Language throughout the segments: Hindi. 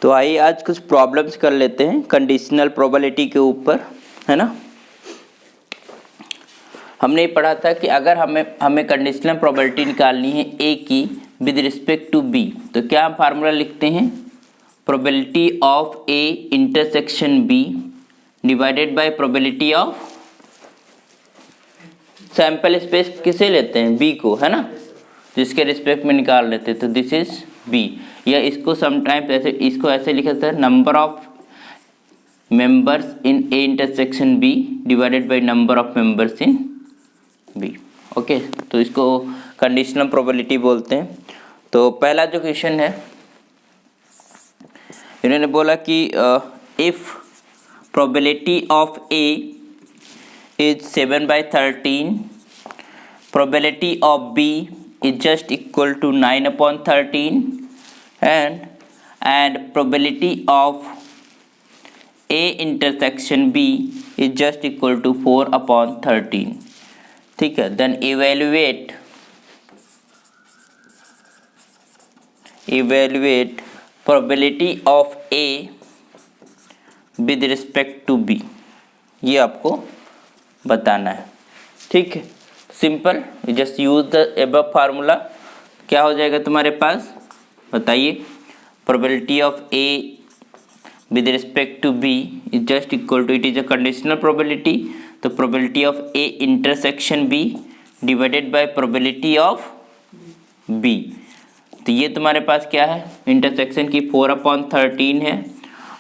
तो आइए आज कुछ प्रॉब्लम्स कर लेते हैं कंडीशनल प्रोबेबिलिटी के ऊपर, है ना। हमने ये पढ़ा था कि अगर हमें कंडीशनल प्रोबेबिलिटी निकालनी है ए की विद रिस्पेक्ट टू बी, तो क्या हम फार्मूला लिखते हैं, probability of A intersection B divided by probability of sample space किसे लेते हैं, बी को, है ना, जिसके रिस्पेक्ट में निकाल लेते हैं, तो दिस इज बी। या इसको समटाइम्स ऐसे लिखा जाता है, number of members in A intersection B divided by number of members in B. Okay, तो इसको कंडीशनल प्रोबेबिलिटी बोलते हैं। तो पहला जो क्वेश्चन है, इन्होंने बोला कि if probability of A is 7/13, probability of B is just equal to 9/13 and probability of A intersection B is just equal to 4/13। ठीक है, then evaluate probability of A with respect to B, ये आपको बताना है। ठीक है, simple, just use the above formula. क्या हो जाएगा तुम्हारे पास, बताइए, probability of A with respect to B is just equal to, it is a conditional probability, तो probability of A intersection B divided by probability of B. तो ये तुम्हारे पास क्या है, इंटरसेक्शन की 4/13 है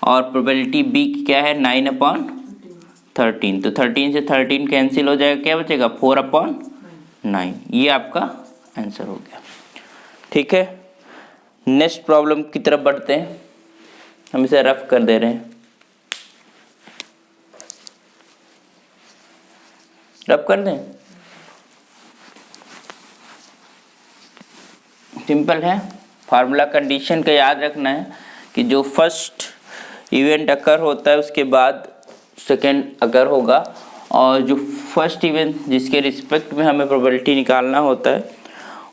और प्रोबेबिलिटी बी की क्या है, 9/13। तो 13 से 13 कैंसिल हो जाएगा, क्या बचेगा, 4/9। ये आपका आंसर हो गया। ठीक है, नेक्स्ट प्रॉब्लम की तरफ बढ़ते हैं। हम इसे रफ कर दे रहे हैं, रफ कर दें, सिंपल है। फार्मूला कंडीशन का याद रखना है कि जो फर्स्ट इवेंट अकर होता है उसके बाद सेकेंड अगर होगा, और जो फर्स्ट इवेंट जिसके रिस्पेक्ट में हमें प्रोबेबिलिटी निकालना होता है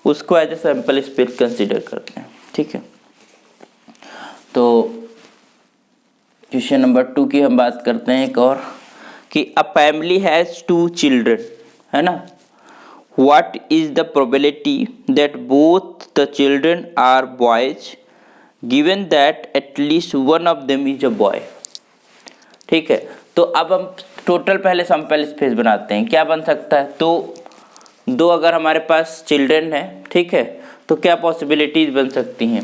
उसको as a sample space consider करते हैं। ठीक है, तो क्वेश्चन नंबर 2 की हम बात करते हैं एक और, कि अ फैमिली हैज़ 2 चिल्ड्रन, है ना, what is the probability that both the children are boys given that at least one of them is a boy. ठीक है, तो अब हम टोटल पहले सैंपल स्पेस बनाते हैं। क्या बन सकता है, तो दो अगर हमारे पास चिल्ड्रन है, ठीक है, तो क्या पॉसिबिलिटीज बन सकती हैं,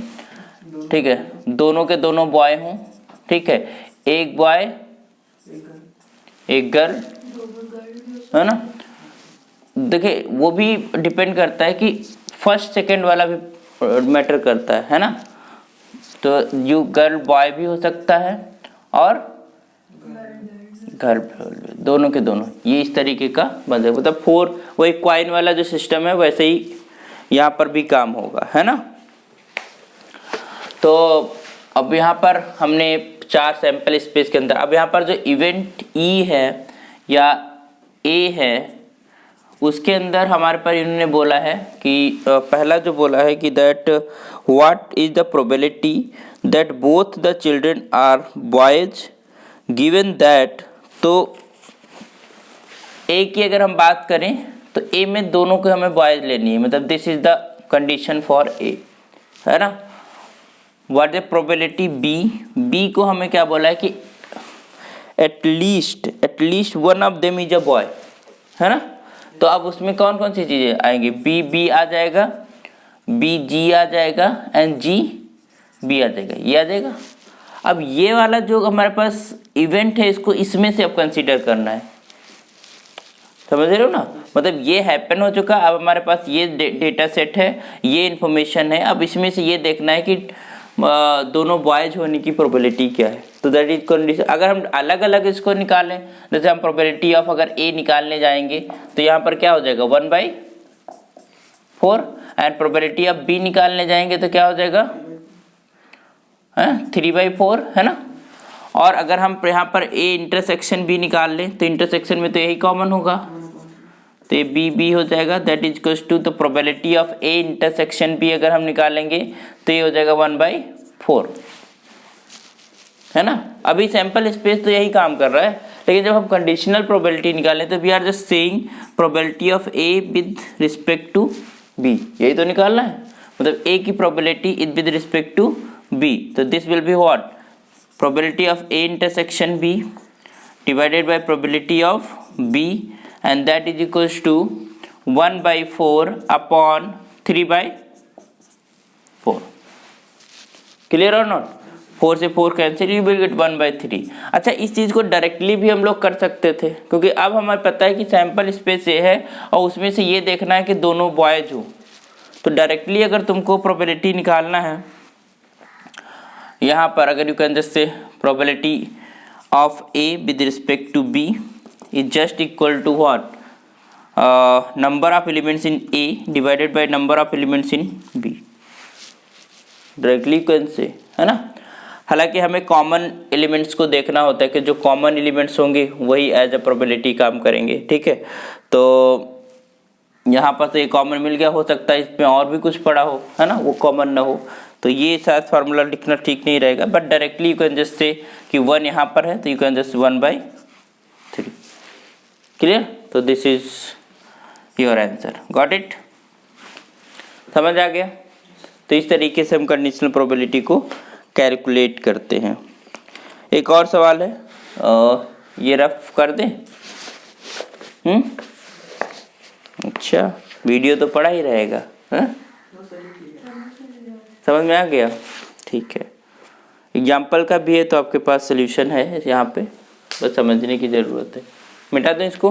ठीक है, दोनों के दोनों बॉय हों, ठीक है, एक बॉय एक गर्ल, है ना। देखिए वो भी डिपेंड करता है कि फर्स्ट सेकंड वाला भी मैटर करता है ना, तो यू गर्ल बॉय भी हो सकता है और घर दोनों के दोनों, ये इस तरीके का बन जाएगा। मतलब 4, वही क्वाइन वाला जो सिस्टम है वैसे ही यहाँ पर भी काम होगा, है ना। तो अब यहाँ पर हमने 4 सैंपल स्पेस के अंदर, अब यहाँ पर जो इवेंट ई है या ए है उसके अंदर हमारे पर इन्होंने बोला है कि पहला जो बोला है कि that what is the probability that both the children are boys given that, तो ए की अगर हम बात करें तो ए में दोनों को हमें बॉयज लेनी है, मतलब this is the condition for A, है ना। What is probability B, B को हमें क्या बोला है कि at least one of them is a boy, है ना। तो अब उसमें कौन कौन सी चीजें आएंगी, बी आ जाएगा, बी जी आ जाएगा एंड जी बी आ जाएगा, ये आ जाएगा। अब ये वाला जो हमारे पास इवेंट है इसको इसमें से अब कंसीडर करना है, समझ रहे हो ना, मतलब ये हैपन हो चुका, अब हमारे पास ये डेटा सेट है, ये इन्फॉर्मेशन है, अब इसमें से ये देखना है कि दोनों बॉयज होने की प्रोबेबिलिटी क्या है। तो दैट इज कंडीशन। अगर हम अलग अलग इसको निकालें, जैसे हम प्रोबेबिलिटी ऑफ अगर ए निकालने जाएंगे तो यहाँ पर क्या हो जाएगा 1/4, एंड प्रोबेबिलिटी ऑफ बी निकालने जाएंगे तो क्या हो जाएगा 3/4, है ना। और अगर हम यहाँ पर ए इंटरसेक्शन बी निकाल लें तो इंटरसेक्शन में तो यही कॉमन होगा, तो ये बी बी हो जाएगा, that is equals to the probability of A intersection B अगर हम निकालेंगे तो ये हो जाएगा 1/4। है ना। अभी सैंपल स्पेस तो यही काम कर रहा है, लेकिन जब हम कंडीशनल प्रोबेबिलिटी निकालें तो we are just saying probability of A with respect to B, यही तो निकालना है, मतलब ए की probability is with respect to B, तो this will be what, probability of A intersection B divided by probability of B, and that is equals to 1/4 upon 3/4। Clear और नॉट? 4 से 4 कैंसिल, यू विल गेट 1/3। अच्छा, इस चीज़ को डायरेक्टली भी हम लोग कर सकते थे, क्योंकि अब हमें पता है कि सैंपल स्पेस ये है और उसमें से ये देखना है कि दोनों बॉयज हो। तो डायरेक्टली अगर तुमको प्रोबेबिलिटी निकालना है यहाँ पर, अगर you can just say probability of A with respect to B is just equal to what, number of elements in A divided by number of elements in B, directly can say, है ना। हालांकि हमें कॉमन एलिमेंट्स को देखना होता है कि जो कॉमन एलिमेंट्स होंगे वही एज अ प्रोबेबिलिटी काम करेंगे, ठीक है। तो यहाँ पर तो ये कॉमन मिल गया, हो सकता है इसमें और भी कुछ पड़ा हो, है ना, वो कॉमन ना हो, तो ये शायद फार्मूला लिखना ठीक नहीं रहेगा, but directly you can just से कि 1 यहाँ पर है तो यू कैन जस्ट 1/3। क्लियर? तो this is your answer, got it? समझ आ गया? तो इस तरीके से हम कंडीशनल प्रोबेबिलिटी को कैलकुलेट करते हैं। एक और सवाल है, ये रफ कर दें? अच्छा, वीडियो तो पड़ा ही रहेगा, है? समझ में आ गया? ठीक है। एग्जाम्पल का भी है तो आपके पास सोल्यूशन है यहाँ पे, बस समझने की ज़रूरत है। मिटा दें इसको।